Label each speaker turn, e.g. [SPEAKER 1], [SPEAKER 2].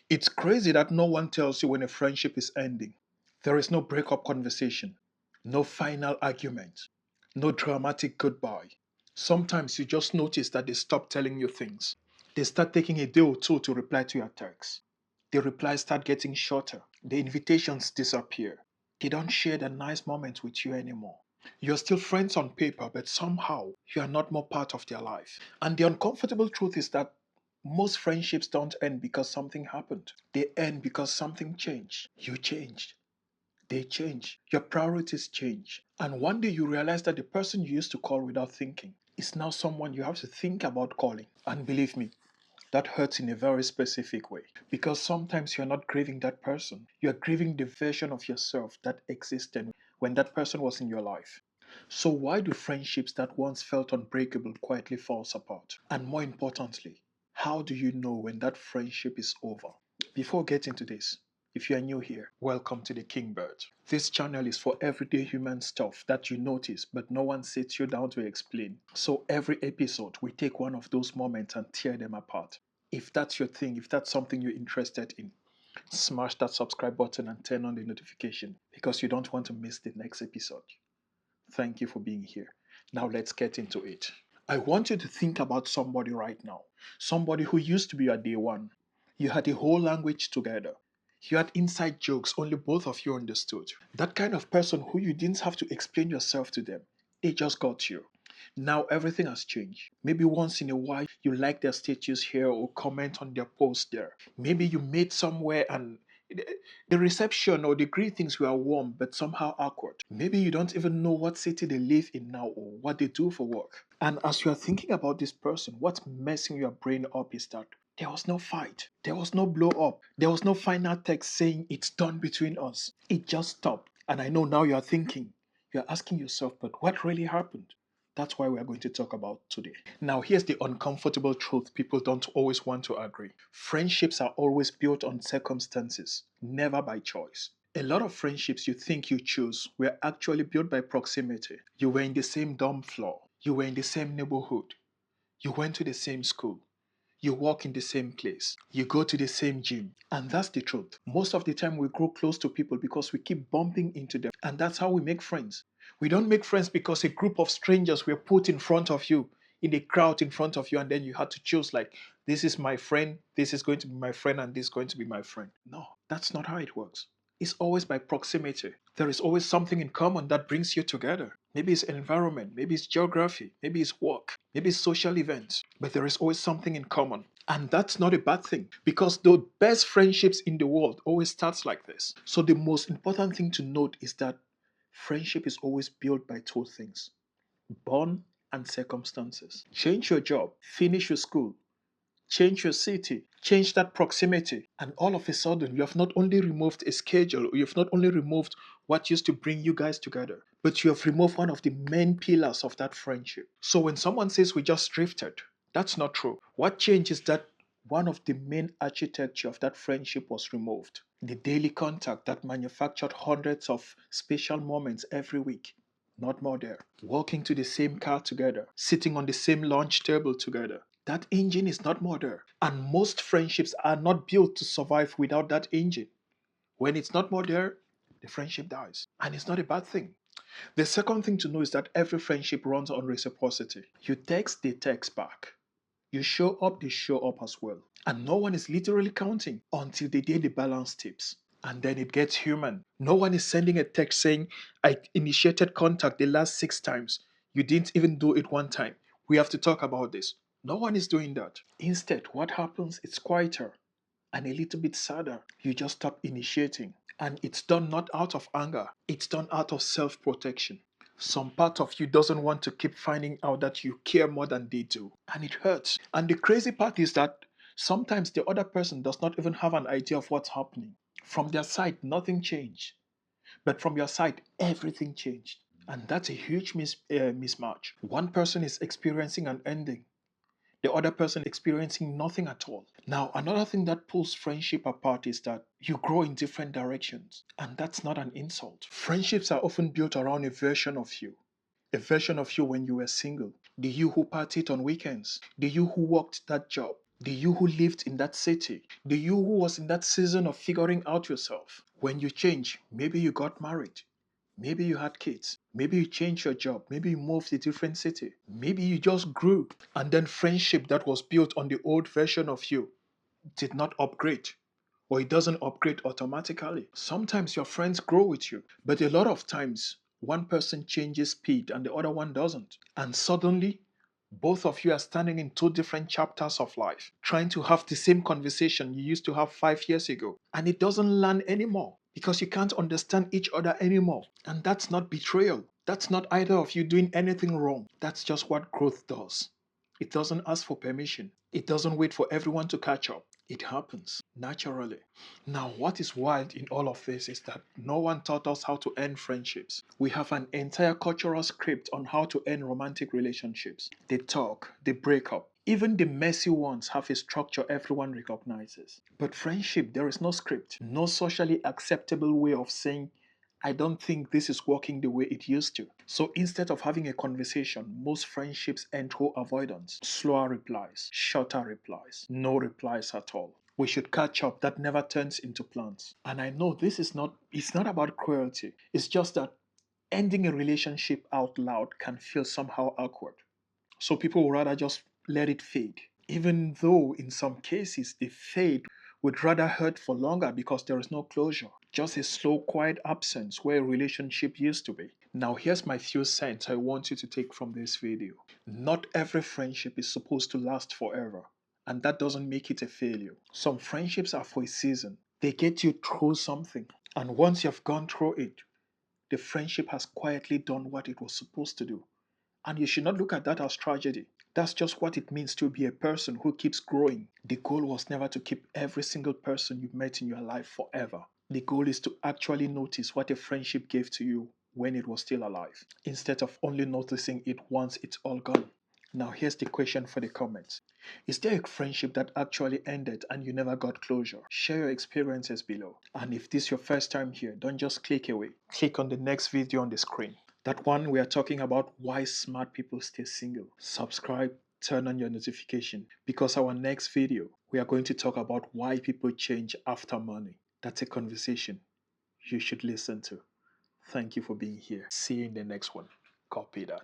[SPEAKER 1] It's crazy that no one tells you when a friendship is ending. There is no breakup conversation, no final argument, no dramatic goodbye. Sometimes you just notice that they stop telling you things. They start taking a day or two to reply to your texts. The replies start getting shorter. The invitations disappear. They don't share the nice moments with you anymore. You're still friends on paper, but somehow you are not more part of their life. And the uncomfortable truth is that most friendships don't end because something happened. They end because something changed. You changed. They change. Your priorities change. And one day you realize that the person you used to call without thinking is now someone you have to think about calling. And believe me, that hurts in a very specific way. Because sometimes you're not grieving that person, you're grieving the version of yourself that existed when that person was in your life. So, why do friendships that once felt unbreakable quietly fall apart? And more importantly, how do you know when that friendship is over? Before getting to this, if you are new here, welcome to the Kingbird. This channel is for everyday human stuff that you notice, but no one sits you down to explain. So every episode, we take one of those moments and tear them apart. If that's your thing, if that's something you're interested in, smash that subscribe button and turn on the notification because you don't want to miss the next episode. Thank you for being here. Now let's get into it. I want you to think about somebody right now. Somebody who used to be your day one. You had a whole language together. You had inside jokes only both of you understood. That kind of person who you didn't have to explain yourself to them. They just got you. Now everything has changed. Maybe once in a while you like their status here or comment on their post there. Maybe you meet somewhere and the reception or the greetings were warm but somehow awkward. Maybe you don't even know what city they live in now or what they do for work. And as you are thinking about this person, what's messing your brain up is that there was no fight. There was no blow up. There was no final text saying it's done between us. It just stopped. And I know now you're thinking, you're asking yourself, but what really happened? That's why we are going to talk about today. Now, here's the uncomfortable truth people don't always want to agree. Friendships are always built on circumstances, never by choice. A lot of friendships you think you choose were actually built by proximity. You were in the same dorm floor, you were in the same neighborhood, you went to the same school, you walk in the same place, you go to the same gym. And that's the truth. Most of the time, we grow close to people because we keep bumping into them. And that's how we make friends. We don't make friends because a group of strangers were put in front of you, in a crowd in front of you, and then you had to choose, like, this is my friend, this is going to be my friend, and this is going to be my friend. No, that's not how it works. It's always by proximity. There is always something in common that brings you together. Maybe it's environment, maybe it's geography, maybe it's work, maybe it's social events, but there is always something in common. And that's not a bad thing because the best friendships in the world always starts like this. So the most important thing to note is that friendship is always built by two things: bond and circumstances. Change your job, finish your school, change your city, change that proximity, and all of a sudden you have not only removed a schedule, or you've not only removed what used to bring you guys together, but you have removed one of the main pillars of that friendship. So when someone says we just drifted, that's not true. What changed is that one of the main architecture of that friendship was removed. The daily contact that manufactured hundreds of special moments every week. Not more there. Walking to the same car together, sitting on the same lunch table together. That engine is not more there. And most friendships are not built to survive without that engine. When it's not more there, the friendship dies. And it's not a bad thing. The second thing to know is that every friendship runs on reciprocity. You text, they text back. You show up, they show up as well. And no one is literally counting until the day the balance tips. And then it gets human. No one is sending a text saying, I initiated contact the last 6 times. You didn't even do it one time. We have to talk about this. No one is doing that. Instead, what happens? It's quieter and a little bit sadder. You just stop initiating. And it's done not out of anger, it's done out of self protection. Some part of you doesn't want to keep finding out that you care more than they do. And it hurts. And the crazy part is that sometimes the other person does not even have an idea of what's happening. From their side, nothing changed. But from your side, everything changed. And that's a huge mismatch. One person is experiencing an ending, the other person experiencing nothing at all. Now, another thing that pulls friendship apart is that you grow in different directions, and that's not an insult. Friendships are often built around a version of you when you were single, the you who partied on weekends, the you who worked that job, The you who lived in that city, the you who was in that season of figuring out yourself. When you change, maybe you got married, maybe you had kids, maybe you changed your job, maybe you moved to a different city, maybe you just grew, and then friendship that was built on the old version of you did not upgrade, or it doesn't upgrade automatically. Sometimes your friends grow with you, but a lot of times one person changes speed and the other one doesn't. And suddenly, both of you are standing in two different chapters of life, trying to have the same conversation you used to have 5 years ago. And it doesn't land anymore because you can't understand each other anymore. And that's not betrayal. That's not either of you doing anything wrong. That's just what growth does. It doesn't ask for permission. It doesn't wait for everyone to catch up. It happens naturally. Now, what is wild in all of this is that no one taught us how to end friendships. We have an entire cultural script on how to end romantic relationships. They talk, they break up. Even the messy ones have a structure everyone recognizes. But friendship, there is no script, no socially acceptable way of saying, I don't think this is working the way it used to. So instead of having a conversation, most friendships end through avoidance, slower replies, shorter replies, no replies at all. We should catch up that never turns into plans. And I know this is not it's not about cruelty. It's just that ending a relationship out loud can feel somehow awkward. So people would rather just let it fade. Even though in some cases the fade would rather hurt for longer because there is no closure. Just a slow, quiet absence where a relationship used to be. Now, here's my few cents I want you to take from this video. Not every friendship is supposed to last forever, and that doesn't make it a failure. Some friendships are for a season, they get you through something, and once you've gone through it, the friendship has quietly done what it was supposed to do. And you should not look at that as tragedy. That's just what it means to be a person who keeps growing. The goal was never to keep every single person you've met in your life forever. The goal is to actually notice what a friendship gave to you when it was still alive, instead of only noticing it once it's all gone. Now, here's the question for the comments. Is there a friendship that actually ended and you never got closure? Share your experiences below. And if this is your first time here, don't just click away. Click on the next video on the screen. That one we are talking about why smart people stay single. Subscribe, turn on your notification because our next video we are going to talk about why people change after money. That's a conversation you should listen to. Thank you for being here. See you in the next one. Copy that.